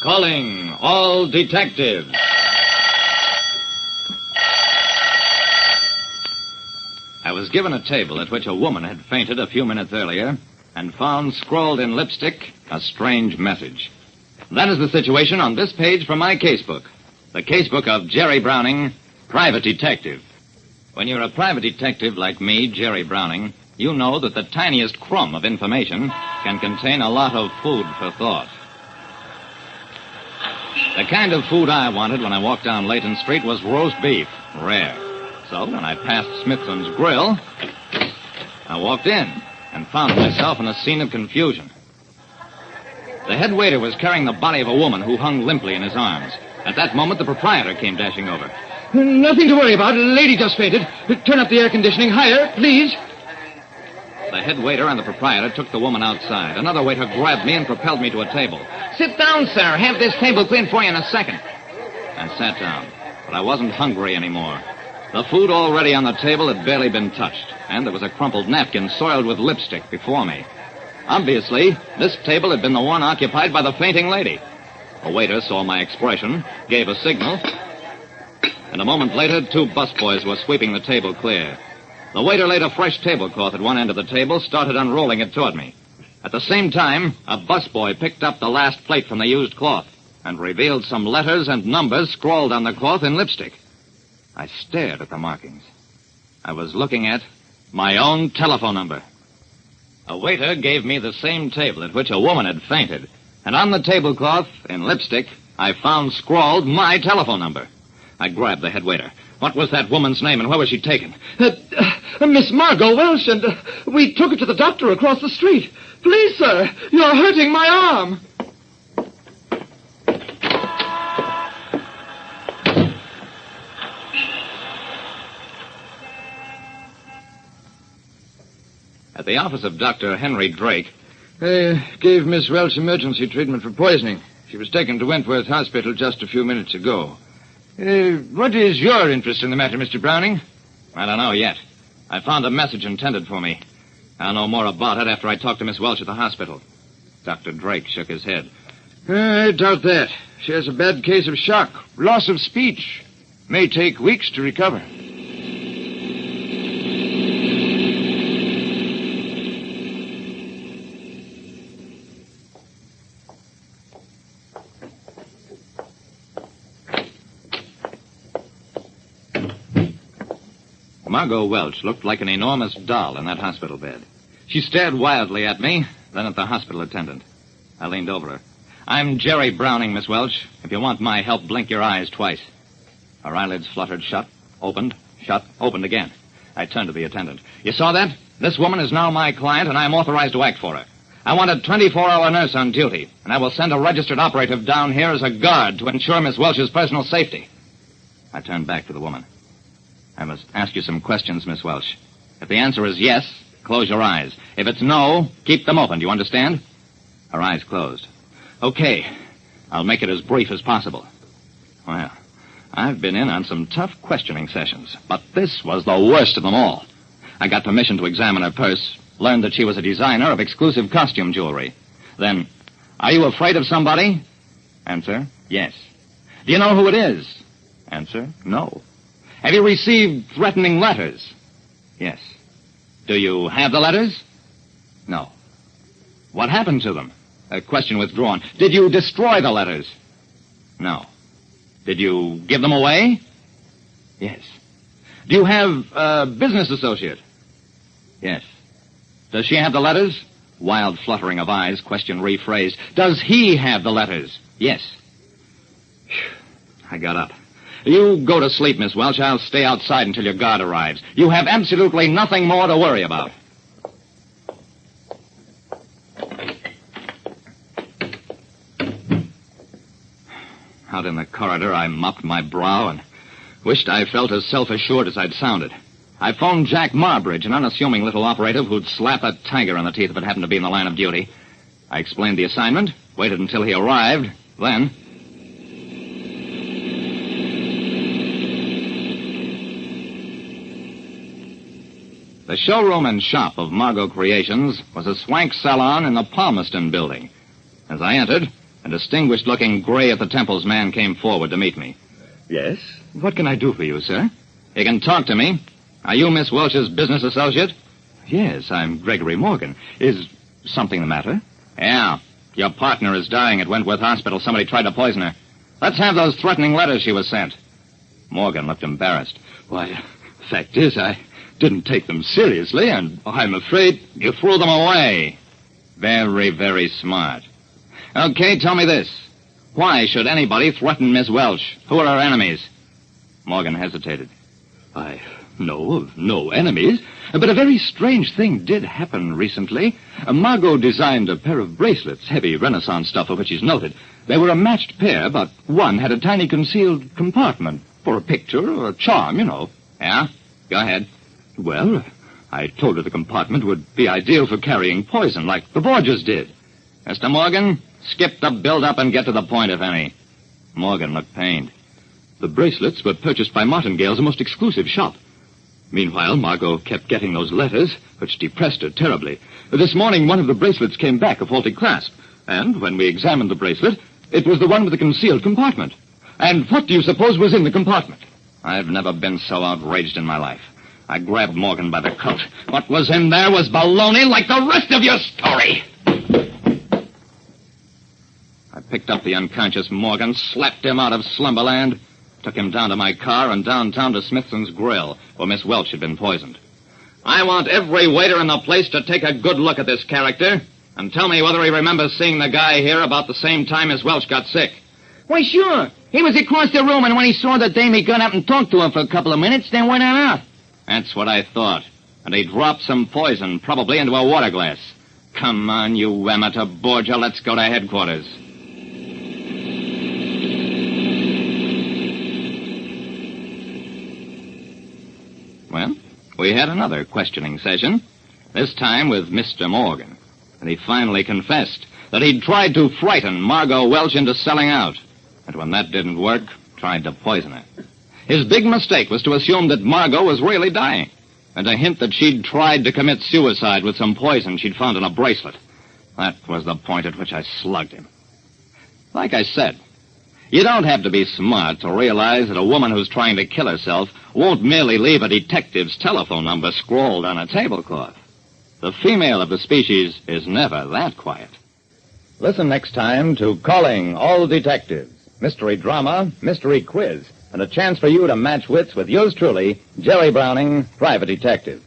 Calling all detectives. I was given a table at which a woman had fainted a few minutes earlier and found scrawled in lipstick a strange message. That is the situation on this page from my casebook. The casebook of Jerry Browning, private detective. When you're a private detective like me, Jerry Browning, you know that the tiniest crumb of information can contain a lot of food for thought. The kind of food I wanted when I walked down Layton Street was roast beef, rare. So when I passed Smithson's Grill, I walked in and found myself in a scene of confusion. The head waiter was carrying the body of a woman who hung limply in his arms. At that moment, the proprietor came dashing over. Nothing to worry about. A lady just fainted. Turn up the air conditioning higher, please. The head waiter and the proprietor took the woman outside. Another waiter grabbed me and propelled me to a table. Sit down, sir. Have this table cleaned for you in a second. I sat down, but I wasn't hungry anymore. The food already on the table had barely been touched, and there was a crumpled napkin soiled with lipstick before me. Obviously, this table had been the one occupied by the fainting lady. A waiter saw my expression, gave a signal, and a moment later, 2 busboys were sweeping the table clear. The waiter laid a fresh tablecloth at one end of the table, started unrolling it toward me. At the same time, a busboy picked up the last plate from the used cloth and revealed some letters and numbers scrawled on the cloth in lipstick. I stared at the markings. I was looking at my own telephone number. A waiter gave me the same table at which a woman had fainted, and on the tablecloth, in lipstick, I found scrawled my telephone number. I grabbed the head waiter. What was that woman's name, and where was she taken? Miss Margot Welch, and we took her to the doctor across the street. Please, sir, you're hurting my arm. At the office of Dr. Henry Drake. They gave Miss Welch emergency treatment for poisoning. She was taken to Wentworth Hospital just a few minutes ago. What is your interest in the matter, Mr. Browning? I don't know yet. I found a message intended for me. I'll know more about it after I talk to Miss Welch at the hospital. Dr. Drake shook his head. I doubt that. She has a bad case of shock, loss of speech. May take weeks to recover. Margot Welch looked like an enormous doll in that hospital bed. She stared wildly at me, then at the hospital attendant. I leaned over her. I'm Jerry Browning, Miss Welch. If you want my help, blink your eyes twice. Her eyelids fluttered shut, opened, shut, opened again. I turned to the attendant. You saw that? This woman is now my client, and I am authorized to act for her. I want a 24-hour nurse on duty, and I will send a registered operative down here as a guard to ensure Miss Welch's personal safety. I turned back to the woman. I must ask you some questions, Miss Welch. If the answer is yes, close your eyes. If it's no, keep them open. Do you understand? Her eyes closed. Okay. I'll make it as brief as possible. Well, I've been in on some tough questioning sessions, but this was the worst of them all. I got permission to examine her purse, learned that she was a designer of exclusive costume jewelry. Then, are you afraid of somebody? Answer, yes. Do you know who it is? Answer, no. Have you received threatening letters? Yes. Do you have the letters? No. What happened to them? Question withdrawn. Did you destroy the letters? No. Did you give them away? Yes. Do you have a business associate? Yes. Does she have the letters? Wild fluttering of eyes, question rephrased. Does he have the letters? Yes. I got up. You go to sleep, Miss Welch. I'll stay outside until your guard arrives. You have absolutely nothing more to worry about. Out in the corridor, I mopped my brow and wished I felt as self-assured as I'd sounded. I phoned Jack Marbridge, an unassuming little operative who'd slap a tiger in the teeth if it happened to be in the line of duty. I explained the assignment, waited until he arrived, then... The showroom and shop of Margot Creations was a swank salon in the Palmerston building. As I entered, A distinguished-looking gray-at-the-temples man came forward to meet me. Yes? What can I do for you, sir? You can talk to me. Are you Miss Welch's business associate? Yes, I'm Gregory Morgan. Is something the matter? Yeah. Your partner is dying at Wentworth Hospital. Somebody tried to poison her. Let's have those threatening letters she was sent. Morgan looked embarrassed. Why, the fact is, I didn't take them seriously, and I'm afraid... You threw them away. Very, very smart. Okay, tell me this. Why should anybody threaten Miss Welch? Who are her enemies? Morgan hesitated. I know of no enemies, but a very strange thing did happen recently. Margot designed a pair of bracelets, heavy Renaissance stuff of which she's noted. They were a matched pair, but one had a tiny concealed compartment for a picture or a charm, you know. Yeah? Go ahead. Well, I told her the compartment would be ideal for carrying poison, like the Borgias did. Mr. Morgan, skip the build-up and get to the point, if any. Morgan looked pained. The bracelets were purchased by Martingale's most exclusive shop. Meanwhile, Margot kept getting those letters, which depressed her terribly. This morning, one of the bracelets came back, a faulty clasp. And when we examined the bracelet, it was the one with the concealed compartment. And what do you suppose was in the compartment? I've never been so outraged in my life. I grabbed Morgan by the coat. What was in there was baloney like the rest of your story. I picked up the unconscious Morgan, slapped him out of Slumberland, took him down to my car and downtown to Smithson's Grill, where Miss Welch had been poisoned. I want every waiter in the place to take a good look at this character and tell me whether he remembers seeing the guy here about the same time as Welch got sick. Why, sure. He was across the room, and when he saw the dame, he got up and talked to her for a couple of minutes, then went on out. That's what I thought. And he dropped some poison, probably into a water glass. Come on, you amateur Borgia, let's go to headquarters. Well, we had another questioning session, this time with Mr. Morgan. And he finally confessed that he'd tried to frighten Margot Welch into selling out. And when that didn't work, tried to poison her. His big mistake was to assume that Margot was really dying, and to hint that she'd tried to commit suicide with some poison she'd found in a bracelet. That was the point at which I slugged him. Like I said, you don't have to be smart to realize that a woman who's trying to kill herself won't merely leave a detective's telephone number scrawled on a tablecloth. The female of the species is never that quiet. Listen next time to Calling All Detectives, mystery drama, mystery quiz, and a chance for you to match wits with yours truly, Jerry Browning, private detective.